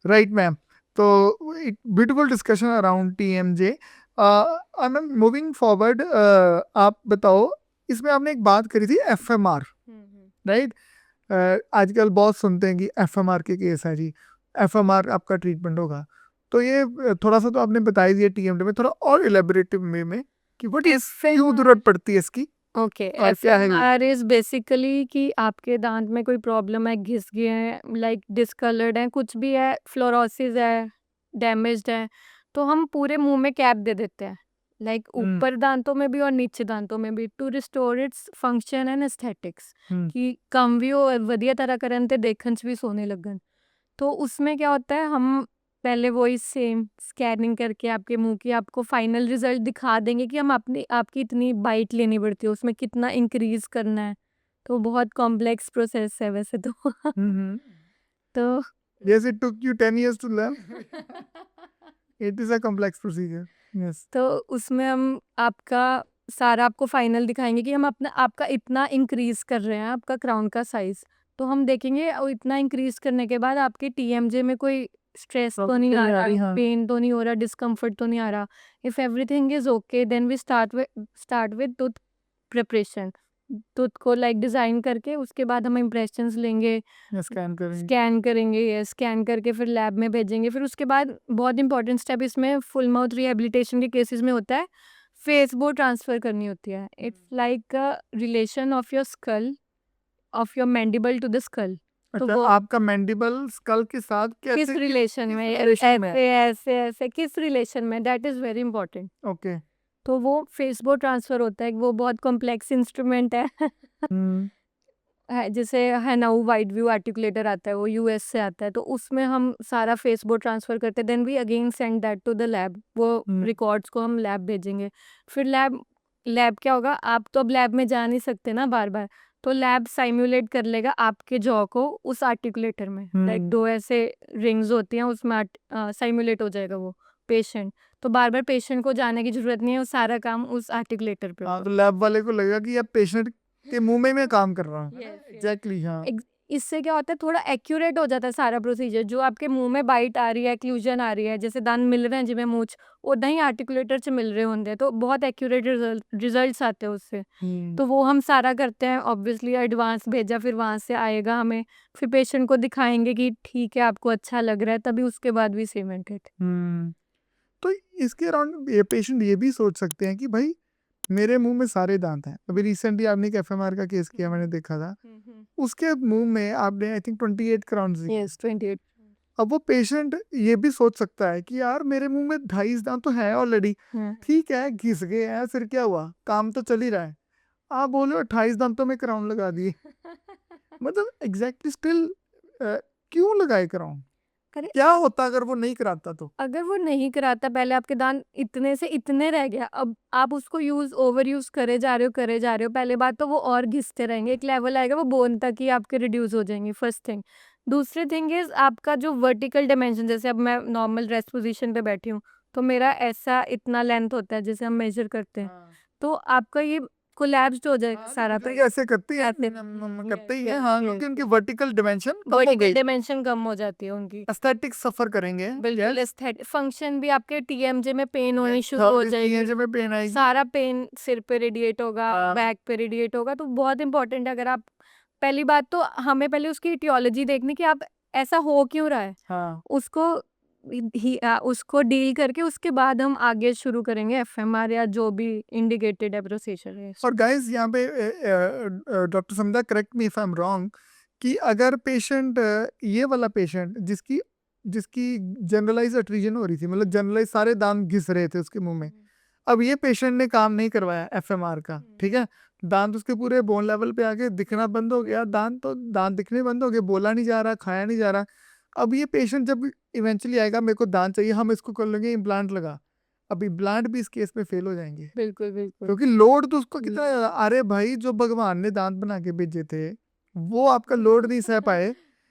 Right ma'am. तो beautiful discussion around TMJ। Ma'am moving forward, आप बताओ, इसमें आपने एक बात करी थी FMR, राइट? आजकल बहुत सुनते हैं कि FMR के केस है जी, FMR आपका ट्रीटमेंट होगा। तो ये थोड़ा सा तो आपने बता ही दिया TMJ में, थोड़ा और इलेबोरेटिव वे में कि व्हाट इज क्यों जरूरत पड़ती है इसकी ओके, और क्या है? FMR इज बेसिकली कि आपके दांत में कोई प्रॉब्लम है, घिस गए हैं, लाइक डिसकलर्ड है, कुछ भी है, फ्लोरोसिस है, डैमेज्ड है, तो हम पूरे मुंह में कैप दे देते हैं, लाइक ऊपर दांतों में भी और नीचे दांतों में भी, to restore its function and aesthetics, कि कम भी हो वधिया तरह करन ते देखन च भी सोने लगन। तो उसमें क्या होता है, हम पहले वही सेम स्कैनिंग करके आपके मुंह की आपको फाइनल रिजल्ट दिखा देंगे कि हम अपनी आपकी इतनी बाइट लेनी पड़ती है, उसमें कितना इंक्रीज करना है। तो बहुत कॉम्प्लेक्स प्रोसेस है वैसे तो। तो Yes, it took you 10 years to learn. It is a complex procedure. Yes. तो उसमें हम आपका सारा आपको फाइनल दिखाएंगे कि हम अपना आपका इतना इंक्रीज कर रहे हैं, आपका क्राउन का साइज। तो हम देखेंगे और इतना इंक्रीज करने के बाद आपके TMJ में कोई स्ट्रेस तो नहीं आ रहा, पेन तो नहीं हो रहा, डिस्कम्फर्ट तो नहीं आ रहा। If everything is okay then we start with tooth preparation. Tooth को लाइक डिजाइन करके उसके बाद हम इम्प्रेशंस लेंगे, स्कैन करेंगे, ये स्कैन करके फिर लैब में भेजेंगे। फिर उसके बाद बहुत इंपॉर्टेंट स्टेप इसमें फुल माउथ रिहेबिलिटेशन के केसेस में होता है, फेस बोन ट्रांसफर करनी होती है। It's like a relation of your skull, of your mandible to the skull. तो अच्छा, वो आपका मैंडिबल स्कल के साथ किस कैसे रिलेशन में, relation में है? ऐसे ऐसे ऐसे किस रिलेशन में, that is very important. Okay. तो वो फेस बोन ट्रांसफर होता है, वो बहुत कॉम्प्लेक्स इंस्ट्रूमेंट है। जैसे है ना, वो वाइड व्यू आर्टिकुलेटर आता है, वो US से आता है, तो उसमें हम सारा फेस बोन ट्रांसफर करते हैं। Then we again send that to the lab, वो रिकॉर्ड्स को हम लैब भेजेंगे। फिर लैब लैब क्या होगा, आप तो अब लैब में जा नहीं सकते ना बार बार, तो लैब साइमुलेट कर लेगा आपके जॉ को उस आर्टिकुलेटर में, लाइक 2 ऐसे रिंग्स होती हैं, उसमें साइमुलेट हो जाएगा वो पेशेंट। तो बार बार पेशेंट को जाने की जरूरत नहीं है, वो सारा काम उस आर्टिकुलेटर पे हाँ, होगा। तो लैब वाले को लगेगा कि अब पेशेंट के मुंह में मैं काम कर रहा हूँ। Yes, yes. एग्जैक्टली, हाँ। इससे क्या होता है, थोड़ा एक्यूरेट हो जाता है सारा प्रोसीजर। जो आपके मुंह में बाइट आ रही है, एक्लूजन आ रही है, जैसे दांत मिल रहे हैं जिमें मूछ, उदा ही आर्टिकुलेटर से मिल रहे होंगे, तो बहुत एक्यूरेट रिजल्ट्स आते हैं उससे। तो वो हम सारा करते हैं, ऑब्वियसली एडवांस भेजा, फिर वहाँ से आएगा हमें, फिर पेशेंट को दिखाएंगे कि ठीक है आपको अच्छा लग रहा है, तभी उसके बाद भी सीमेंट इट। तो इसके अराउंड ये पेशेंट ये भी सोच सकते हैं कि भाई मेरे मुंह में सारे दांत हैं। अभी रिसेंटली आपने एक FMR का केस किया, मैंने देखा था, उसके मुंह में आपने आई थिंक 28 क्राउन्स दिए। यस, 28। अब वो पेशेंट ये भी सोच सकता है कि यार मेरे मुंह में 28 दांत तो है ऑलरेडी, ठीक है घिस गए हैं, फिर क्या हुआ, काम तो चल ही रहा है। आप बोले 28 दांतों में क्राउन लगा दिए। मतलब एग्जैक्टली स्टिल क्यों लगाए क्राउन? क्या होता अगर वो नहीं कराता तो? अगर वो नहीं कराता, पहले आपके दांत इतने से इतने रह गया, अब आप उसको ओवर यूज करे जा रहे हो, पहले बात तो वो और घिसते रहेंगे, एक लेवल आएगा वो बोन तक ही आपके रिड्यूस हो जाएंगे, फर्स्ट थिंग। दूसरी थिंग इज आपका जो वर्टिकल डायमेंशन, जैसे अब मैं नॉर्मल रेस्ट पोजीशन पे बैठी हूँ, तो मेरा ऐसा इतना लेंथ होता है जैसे हम मेजर करते हैं, तो आपका ये कोलैप्स्ड हो जाएगा सारा। तो ये ऐसे करते हैं, करते ही है, हाँ, क्योंकि उनकी वर्टिकल डिमेंशन डायमेंशन कम हो जाती है उनकी, एस्थेटिक सफर करेंगे। बिल्कुल एस्थेटिक फंक्शन भी, आपके TMJ में पेन होनी शुरू हो जाएगी, TMJ में पेन आएगी, सारा पेन सिर पे रेडिएट होगा, हाँ। बैक पे रेडिएट होगा। तो बहुत इंपॉर्टेंट है, अगर आप, पहली बात तो हमें पहले उसकी इटियोलॉजी देखनी कि आप ऐसा हो क्यों रहा है, हाँ। उसको डील करके उसके बाद हम आगे शुरू करेंगे FMR या जो भी इंडिकेटेड है प्रोसीजर है। और गाइस यहाँ पे डॉक्टर समझा, correct me if I am wrong, कि अगर पेशेंट, ये वाला पेशेंट जिसकी जिसकी जनरलाइज अट्रीजन हो रही थी, मतलब जनरलाइज सारे दांत घिस रहे थे उसके मुंह में, अब ये पेशेंट ने काम नहीं करवाया FMR का, ठीक है, दांत उसके पूरे बोन लेवल पे आके दिखना बंद हो गया, दांत दिखने बंद हो गए, बोला नहीं जा रहा, खाया नहीं जा रहा। अब ये पेशेंट जब इवेंचुअली आएगा, मेरे को दांत चाहिए, हम इसको कर लेंगे इम्प्लांट लगा, अब इम्प्लांट भी इस केस में फेल हो जाएंगे, बिल्कुल बिल्कुल, क्योंकि लोड तो उसको कितना ज्यादा। अरे भाई, जो भगवान ने दांत बना के भेजे थे वो आपका लोड नहीं सह पाए,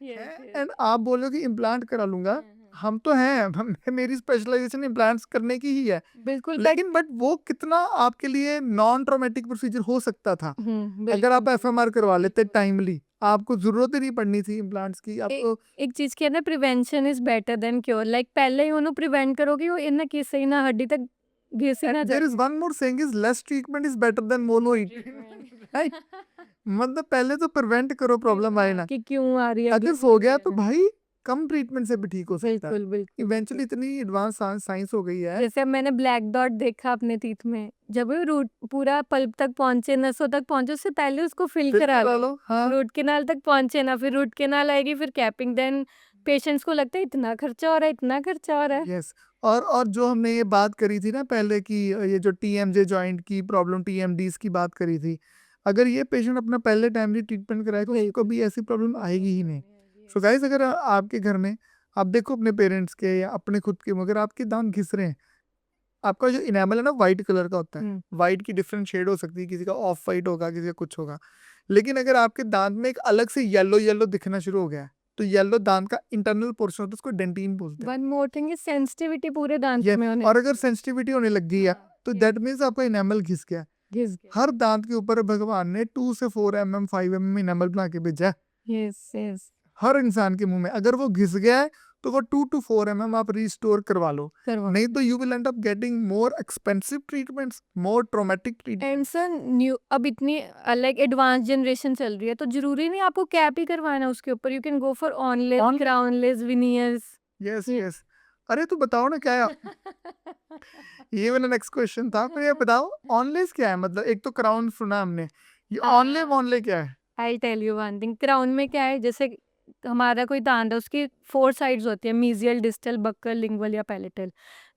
एंड आप बोलो कि इम्प्लांट करा लूंगा। हम तो हैं, मेरी स्पेशलाइजेशन इम्प्लांट्स करने की ही है, बिल्कुल, लेकिन बट वो कितना आपके लिए नॉन ट्रॉमेटिक प्रोसीजर हो सकता था अगर आप FMR करवा लेते टाइमली, आपको ज़रूरत ही नहीं पड़नी थी इम्प्लांट्स की, आपको एक चीज़ कहते हैं prevention is better than cure like पहले ही ਉਹਨੂੰ प्रिवेंट करोगे वो इन्ना किसी ही ना हड्डी तक घिस ही ना देयर इज़ जाए one more saying is less treatment is better than mono right? मतलब पहले तो प्रिवेंट करो, प्रॉब्लम आए ना। कि क्यों आ रही है अगर हो गया तो भाई कम ट्रीटमेंट से भी ठीक हो सकता है। बिल्कुल बिल्कुल इवेंचुअली इतनी एडवांस साइंस हो गई है। जैसे अब मैंने ब्लैक डॉट देखा अपने टीथ में जब वो रूट पूरा पल्प तक पहुंचे नसों तक पहुंचे उससे पहले उसको फिल फिर करा करा लो लो, हाँ। रूट केनाल तक पहुंचे ना फिर रूट केनाल आएगी फिर कैपिंग देन पेशेंट्स को लगता है इतना खर्चा हो रहा है इतना खर्चा हो रहा है यस। और जो हमने ये बात करी थी ना पहले कि ये जो टीएमजे जॉइंट की प्रॉब्लम, टीएमडीज की बात करी थी, अगर ये पेशेंट अपना पहले टाइमली ट्रीटमेंट कराए तो उसको भी ऐसी प्रॉब्लम आएगी ही नहीं। सो गाइस, अगर आपके घर में आप देखो अपने पेरेंट्स के या अपने खुद के, मगर आपके दांत घिस रहे हैं, आपका जो इनेमल है ना वाइट कलर का होता है। हम्म, वाइट की डिफरेंट शेड हो सकती है, किसी का ऑफ वाइट होगा, किसी का कुछ होगा। लेकिन अगर आपके दांत में एक अलग से येलो येलो दिखना शुरू हो गया है, तो येलो दांत का इंटरनल पोर्शन होता है, उसको डेंटिन बोलते हैं। One more thing is sensitivity पूरे दांत ये में होने और अगर सेंसिटिविटी होने लग गई है तो yes. दैट मीन्स आपका इनेमल घिस गया है। घिस गया हर दांत के ऊपर भगवान ने 2 से 4 mm 5 mm इनेमल बना के भेजा है यस यस हर इंसान के मुंह में। अगर वो घिस गया है तो वो 2 to 4 mm आप रिस्टोर करवा लो, करवा नहीं तो you will and up getting more expensive treatments, more traumatic treatment. And sir new अब इतनी लाइक एडवांस जनरेशन चल रही है तो जरूरी नहीं आपको कैप ही करवाना उसके ऊपर you can go for onlays On- crownless veneers yes yes. अरे तो बताओ ना क्या है, ये मेरा नेक्स्ट क्वेश्चन था। फिर ये बताओ ऑनलेस क्या है, मतलब एक तो क्राउन सुना हमने, ये ऑनले ऑनले क्या है? I tell you one thing crown में क्या है जैसे हमारा कोई दांत है उसकी 4 साइड्स होती है मीजियल डिस्टल बक्कल लिंगुअल या पैलेटल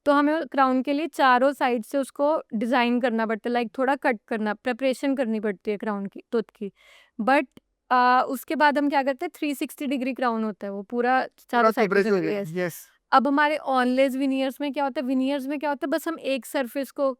तो हमें क्राउन के लिए चारों साइड से उसको डिज़ाइन करना पड़ता है लाइक थोड़ा कट करना प्रिपरेशन करनी पड़ती है क्राउन की तुत की बट उसके बाद हम क्या करते हैं 360 डिग्री क्राउन होता है वो पूरा चारों साइड कवरेज हो से गया। yes. यस। अब हमारे ऑनलेस विनियर्स में क्या होता है विनियर्स में क्या होता है बस हम एक सरफेस को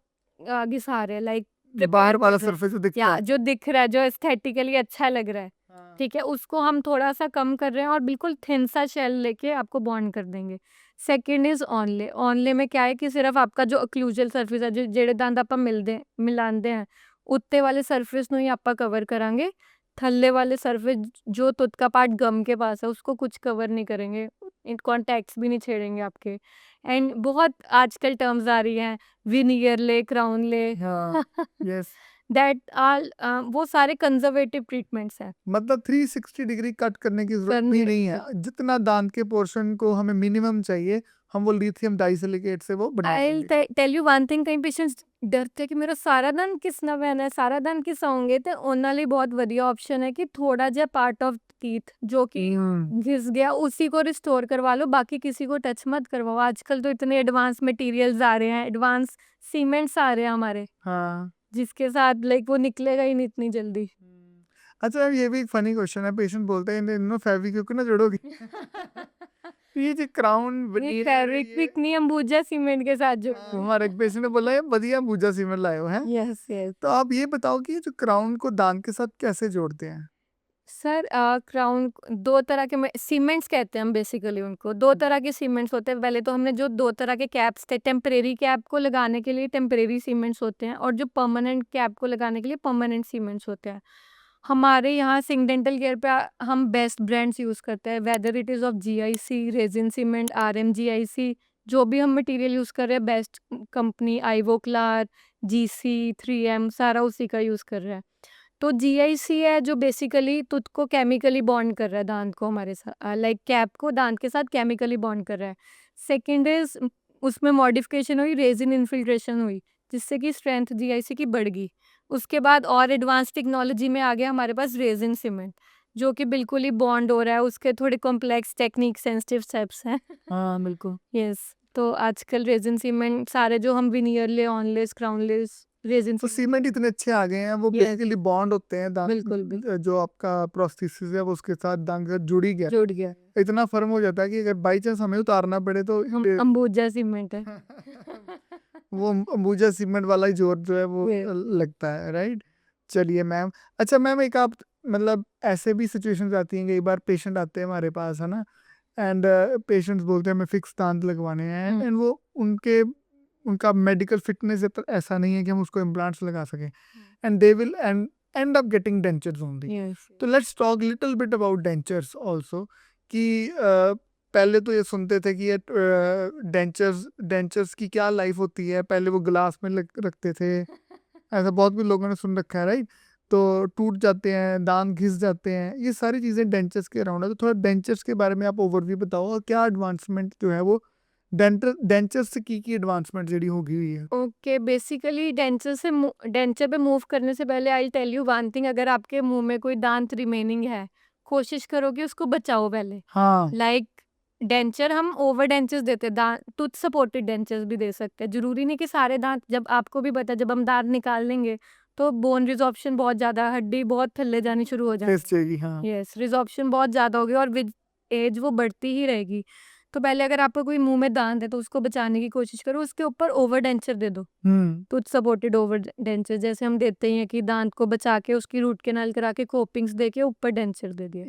घिसा रहे हैं लाइक बाहर वाला सरफेस जो दिखता या है। जो दिख रहा है जो एस्थेटिकली अच्छा लग रहा है हाँ। ठीक है उसको हम थोड़ा सा कम कर रहे हैं और बिल्कुल थिन सा शेल लेके आपको बॉन्ड कर देंगे सेकंड इज ऑनले ऑनले में क्या है कि सिर्फ आपका जो अक्लूजल सरफेस है जो जेड़े दांत आप मिलाते हैं उत्ते वाले सरफेस ਨੂੰ ही आप कवर करांगे थल्ले वाले सरफेस जो तुत का पार्ट गम के पास है उसको कुछ कवर नहीं करेंगे इन कॉन्टैक्ट्स भी नहीं छेड़ेंगे आपके एंड बहुत आजकल टर्म्स आ रही हैं विनियर ले क्राउन ले हाँ। यस। दैट आल वो सारे कंजर्वेटिव ट्रीटमेंट्स हैं मतलब 360 डिग्री कट करने की जरूरत करने भी नहीं है, जितना दांत के पोर्शन को हमें मिनिमम चाहिए हम वो लिथियम डाइसिलिकेट से वो बना आई देंगे। टेल यू वन थिंग कई पेशेंट्स डरते हैं कि मेरा सारा दांत किसना पैना है सारा दांत घिसाओगे तो ਉਹਨਾਂ ਲਈ ਬਹੁਤ ਵਧੀਆ ਆਪਸ਼ਨ ਹੈ ਕਿ थोड़ा ਜਿਹਾ पार्ट ऑफ टीथ जो कि घिस गया उसी को रिस्टोर करवा लो बाकी किसी को टच मत करवाओ आजकल तो इतने एडवांस मटेरियल्स आ रहे हैं एडवांस सीमेंट्स आ रहे हैं हमारे हाँ। जिसके साथ लाइक वो निकलेगा ही नहीं इतनी जल्दी अच्छा, ये भी एक फनी क्वेश्चन है। पेशेंट बोलते हैं इन्होंने फेविक्विक ना जोड़ोगी। ये जो क्राउन ये फेविक्विक नहीं अंबुजा सीमेंट के साथ जो हमारे एक पेशेंट ने बोला ये बढ़िया भूजा सीमेंट लाए हो हैं। यस यस तो आप ये बताओ कि ये जो क्राउन को दांत के साथ कैसे जोड़ते हैं? सर क्राउन दो तरह के सीमेंट्स कहते हैं हम बेसिकली उनको दो तरह के सीमेंट्स होते हैं पहले तो हमने जो दो तरह के कैप्स थे टेम्परेरी कैप को लगाने के लिए टेम्परेरी सीमेंट्स होते हैं और जो परमानेंट कैप को लगाने के लिए परमानेंट सीमेंट्स होते हैं हमारे यहाँ सिंह डेंटल केयर पे हम बेस्ट ब्रांड्स यूज़ करते हैं whether it is of GIC resin cement RMGIC जो भी हम मटेरियल यूज़ कर रहे हैं बेस्ट कंपनी आइवोक्लार GC 3M सारा उसी का यूज़ कर रहे हैं तो GIC है जो बेसिकली तुद को केमिकली बॉन्ड कर रहा है दांत को हमारे साथ लाइक कैप को दांत के साथ केमिकली बॉन्ड कर रहा है सेकंड इज उसमें मॉडिफिकेशन हुई रेजिन इन्फिल्ट्रेशन हुई जिससे कि स्ट्रेंथ GIC की बढ़ गई उसके बाद और एडवांस टेक्नोलॉजी में आ गया हमारे पास रेजिन सीमेंट जो कि बिल्कुल ही बॉन्ड हो रहा है उसके थोड़े कॉम्प्लेक्स टेक्निक सेंसिटिव स्टेप्स हैं हाँ बिल्कुल। यस तो आजकल रेजिन सीमेंट सारे जो हम विनियरले ऑनलेस क्राउनलेस रेजिन तो सीमेंट इतने अच्छे आ गए हैं, वो Yes. बेसिकली बॉन्ड होते हैं दांत, बिल्कुल, जो आपका प्रोस्थेसिस है वो उसके साथ दांत का जुड़ ही गया, जुड़ गया इतना फर्म हो जाता है कि अगर बाई चांस हमें उतारना पड़े तो हम अंबुजा सीमेंट है वो अंबुजा सीमेंट वाला ही जोर जो है वो Yes. लगता है, राइट? चलिए मैम। अच्छा मैम, एक आप मतलब ऐसे भी सिचुएशंस आती हैं, कई बार पेशेंट आते हैं हमारे पास, है ना, एंड पेशेंट्स बोलते हैं हमें फिक्स दांत लगवाने हैं, एंड वो उनका मेडिकल फिटनेस ऐसा नहीं है कि हम उसको इम्प्लांट्स लगा सकें, and they will and end up getting dentures only. Yes. तो let's talk little bit about dentures also कि पहले तो ये सुनते थे कि ये डेंचर्स की क्या लाइफ होती है, पहले वो ग्लास में रखते थे, ऐसा बहुत भी लोगों ने सुन रखा है, राइट? तो टूट जाते हैं, दांत घिस जाते हैं, ये सारी चीज़ें डेंचर्स के अराउंड है। तो थोड़ा डेंचर्स के बारे में आप ओवरव्यू बताओ और क्या एडवांसमेंट जो है वो डेंचर्स से की एडवांसमेंट ਜਿਹੜੀ हो गई हुई है। ओके, बेसिकली डेंचर पे मूव करने से पहले I tell you one thing, अगर आपके मुंह में कोई दांत रिमेनिंग है, कोशिश करो कि उसको बचाओ पहले। हाँ लाइक डेंचर हम ओवर डेंचर्स देते हैं, दांत टूथ सपोर्टेड डेंचर्स भी दे सकते हैं, जरूरी नहीं कि सारे दांत। जब आपको भी पता है, जब हम दांत निकाल लेंगे तो बोन रिजॉर्प्शन बहुत ज्यादा, हड्डी बहुत थल्ले जानी शुरू हो जाती फेस चाहिए, हाँ। है। यस, रिजॉर्प्शन बहुत ज्यादा होगी और विद एज वो बढ़ती ही रहेगी। तो पहले अगर आपको कोई मुंह में दांत है तो उसको बचाने की कोशिश करो, उसके ऊपर ओवर डेंचर दे दो, टूथ सपोर्टेड ओवर डेंचर, जैसे हम देते हैं कि दांत को बचा के उसकी रूट कैनाल करा के कोपिंग्स दे के ऊपर डेंचर दे दिए।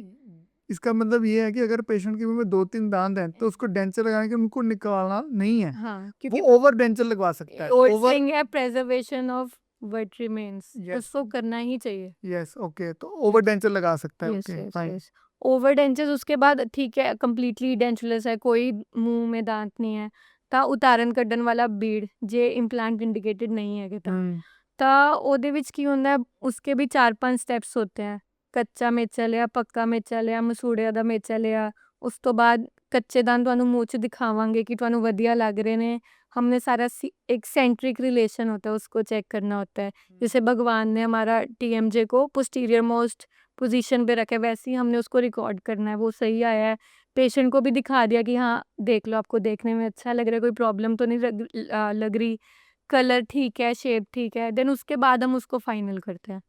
इसका मतलब ये है कि अगर पेशेंट के मुंह में 2-3 दांत हैं तो उसको डेंचर लगाने के उनको निकालना नहीं है, हाँ, वो क्योंकि ओवर डेंचर लगवा सकता है। ओल्ड ओवर, सेइंग है preservation of what remains, yes उसको करना ही चाहिए। यस, ओके, तो ओवर डेंचर लगा सकता है, yes okay yes fine. Yes, over dentures उसके बाद ठीक है, कंप्लीटली डेंचरलेस है, कोई मुंह में दांत नहीं है, ਤਾਂ ਉਤਾਰਨ ਕੱਢਣ ਵਾਲਾ ਬੀੜ ਜੇ ਇੰਪਲਾਂਟ ਇੰਡੀਕੇਟਡ ਨਹੀਂ ਹੈਗੇ ਤਾਂ ਉਹਦੇ ਵਿੱਚ ਕੀ ਹੁੰਦਾ ਹੈ, ਉਸਕੇ ਵੀ 4-5 ਸਟੈਪਸ ਹੋਤੇ हैं। ਕੱਚਾ ਮੇਚਾ ਲਿਆ, ਪੱਕਾ ਮੇਚਾ ਲਿਆ, ਮਸੂੜਿਆਂ ਦਾ ਮੇਚਾ ਲਿਆ, ਉਸ ਤੋਂ ਬਾਅਦ ਕੱਚੇ ਦੰਦ ਤੁਹਾਨੂੰ ਮੂੰਹ 'ਚ ਦਿਖਾਵਾਂਗੇ कि ਤੁਹਾਨੂੰ ਵਧੀਆ ਲੱਗ रहे ने। हमने सारा एक सेंट्रिक रिलेशन होता है, उसको चेक करना होता है। जैसे भगवान ने हमारा TMJ को पोस्टीरियर मोस्ट पोजीशन पे रखा है, वैसे ही हमने उसको रिकॉर्ड करना है, वो सही आया है। पेशेंट को भी दिखा दिया कि हाँ देख लो, आपको देखने में अच्छा लग रहा है, कोई प्रॉब्लम तो नहीं लग रही, कलर ठीक है, शेप ठीक है, देन उसके बाद हम उसको फाइनल करते हैं।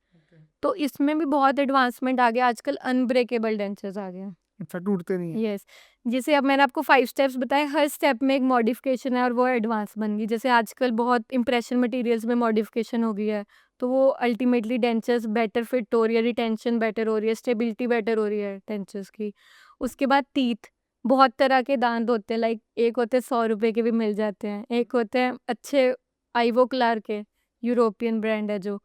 तो इसमें भी बहुत एडवांसमेंट आ गया, आजकल अनब्रेकेबल डेंचर्स आ गए हैं। अच्छा, टूटते नहीं है। यस, जैसे अब मैंने आपको 5 स्टेप्स बताए, हर स्टेप में एक मॉडिफिकेशन है और वो एडवांस बन गई। जैसे आजकल बहुत इम्प्रेशन मटेरियल्स में मॉडिफिकेशन हो गई है, तो वो अल्टीमेटली डेंचर्स बेटर फिट हो रही है, रिटेंशन बेटर हो रही है, स्टेबिलिटी बेटर हो रही है डेंचर्स की। उसके बाद टीथ, बहुत तरह के दांत होते हैं, लाइक एक होते हैं 100 रुपए के भी मिल जाते हैं, एक होते हैं अच्छे आइवोक्लार के, यूरोपियन ब्रांड है जो,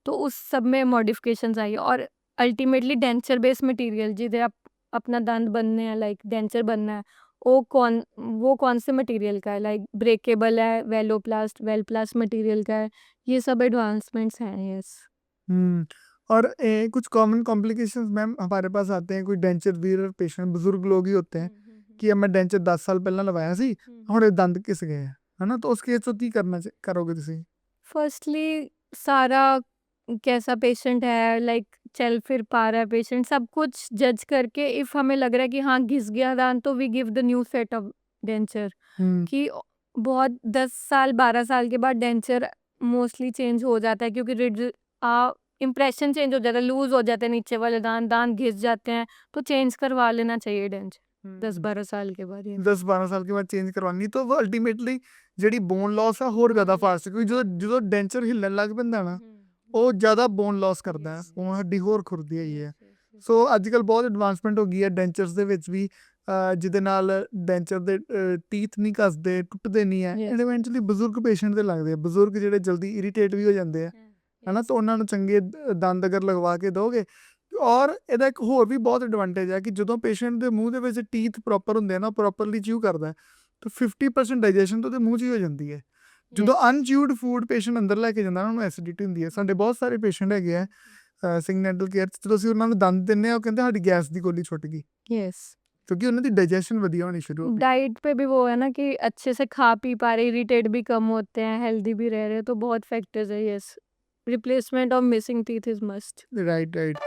तो उस सब में मॉडिफिकेशंस आई है। और अल्टीमेटली डेंचर बेस्ड मटेरियल जिसे आप अपना दांत बनने हैं, लाइक डेंचर बनना है, वो कौन से मटेरियल का है, लाइक ब्रेकेबल है, वेलोप्लास्ट वेलप्लास्ट मटेरियल का है, ये सब एडवांसमेंट्स हैं। यस, और कुछ कॉमन कॉम्प्लिकेशंस मैम हमारे पास आते हैं, कोई डेंचर वीयर पेशेंट बुजुर्ग लोग ही होते हैं कि अब मैं डेंचर 10 ਸਾਲ ਪਹਿਲਾਂ ਲਵਾਇਆ ਸੀ, ਹੁਣ ਇਹ ਦੰਦ ਘਿਸ ਗਏ ਹੈ, ਹਨਾ? तो उस केस तो ਕੀ ਕਰਨਾ करोगे ਤੁਸੀਂ? फर्स्टली सारा कैसा पेशेंट है, लाइक चल फिर पा रहा है पेशेंट, सब कुछ जज करके इफ हमें लग रहा है कि हाँ घिस गया दांत, तो we give the new set of denture. कि बहुत 10 साल 12 साल के बाद डेंचर मोस्टली चेंज हो जाता है, क्योंकि इम्प्रेशन चेंज हो जाता है, लूज हो जाते हैं नीचे वाले दांत, दांत घिस जाते हैं, तो चेंज करवा लेना चाहिए डेंचर 10-12 साल के बाद। ये 10-12 ਸਾਲ के बाद ਚੇਂਜ ਕਰਵਾਉਣੀ, ਤਾਂ ਉਹ ਅਲਟੀਮੇਟਲੀ ਜਿਹੜੀ ਬੋਨ ਲਾਸ ਆ ਹੋਰ ਜ਼ਿਆਦਾ ਫਾਸਟ, ਕਿਉਂਕਿ ਜਦੋਂ ਡੈਂਚਰ ਹਿੱਲਣ ਲੱਗ ਪੈਂਦਾ ਨਾ, ਉਹ ਜ਼ਿਆਦਾ ਬੋਨ ਲਾਸ ਕਰਦਾ ਹੈ, ਉਹ ਹੱਡੀ ਹੋਰ ਖੁਰਦੀ ਹੈਗੀ ਹੈ। ਸੋ ਅੱਜ ਕੱਲ੍ਹ ਬਹੁਤ ਐਡਵਾਂਸਮੈਂਟ ਹੋ ਗਈ ਹੈ ਡੈਂਚਰਸ ਦੇ ਵਿੱਚ ਵੀ, ਜਿਹਦੇ ਨਾਲ ਡੈਂਚਰ ਦੇ ਟੀਥ ਨਹੀਂ ਘਸਦੇ, ਟੁੱਟਦੇ ਨਹੀਂ ਹੈ। Yes. ਇਵੈਂਚੁਅਲੀ ਬਜ਼ੁਰਗ ਪੇਸ਼ੈਂਟ ਦੇ ਲੱਗਦੇ ਆ, ਬਜ਼ੁਰਗ ਜਿਹੜੇ ਜਲਦੀ ਇਰੀਟੇਟ ਵੀ ਹੋ ਜਾਂਦੇ ਆ, ਹਨਾ? ਤਾਂ ਉਹਨਾਂ ਨੂੰ ਚੰਗੇ ਦੰਦ ਅਗਰ ਲਗਵਾ ਕੇ ਦੋਗੇ। ਔਰ ਇਹਦਾ ਇੱਕ ਹੋਰ ਵੀ ਬਹੁਤ ਐਡਵਾਂਟੇਜ ਹੈ ਕਿ ਜਦੋਂ ਪੇਸ਼ੈਂਟ ਦੇ ਮੂੰਹ ਦੇ ਵਿੱਚ ਟੀਥ ਪ੍ਰੋਪਰ ਹੁੰਦੇ ਆ ਨਾ, ਪ੍ਰੋਪਰਲੀ ਚਿਊ ਕਰਦਾ, ਤਾਂ 50% ਡਾਈਜੈਸ਼ਨ ਤਾਂ ਉਹਦੇ ਮੂੰਹ 'ਚ ਹੀ ਹੋ ਜਾਂਦੀ ਹੈ। ਜਦੋਂ ਅਨਚਿਊਡ ਫੂਡ ਪੇਸ਼ੈਂਟ ਅੰਦਰ ਲੈ ਕੇ ਜਾਂਦਾ ਨਾ, ਉਹਨੂੰ ਐਸਿਡਿਟੀ ਹੁੰਦੀ ਹੈ। ਸਾਡੇ ਬਹੁਤ ਸਾਰੇ ਪੇਸ਼ੈਂਟ ਹੈਗੇ ਆ ਸਿੰਘ ਡੈਂਟਲ ਕੇਅਰ 'ਚ, ਜਦੋਂ ਅਸੀਂ ਉਹਨਾਂ ਨੂੰ ਦੰਦ ਦਿੰਦੇ ਹਾਂ, ਉਹ ਕਹਿੰਦੇ ਸਾਡੀ ਗੈਸ ਦੀ ਗੋਲੀ ਛੁੱਟ ਗਈ, यस, क्योंकि ਉਹਨਾਂ ਦੀ डाइजेशन ਵਧੀਆ ਹੋਣੀ शुरू हो गई। डाइट पे भी वो है ना कि अच्छे से खा पी पा रहे, इरिटेट भी कम होते हैं, हेल्दी भी रह रहे, तो बहुत फैक्टर्स है। Yes, replacement of missing teeth is must. Right right.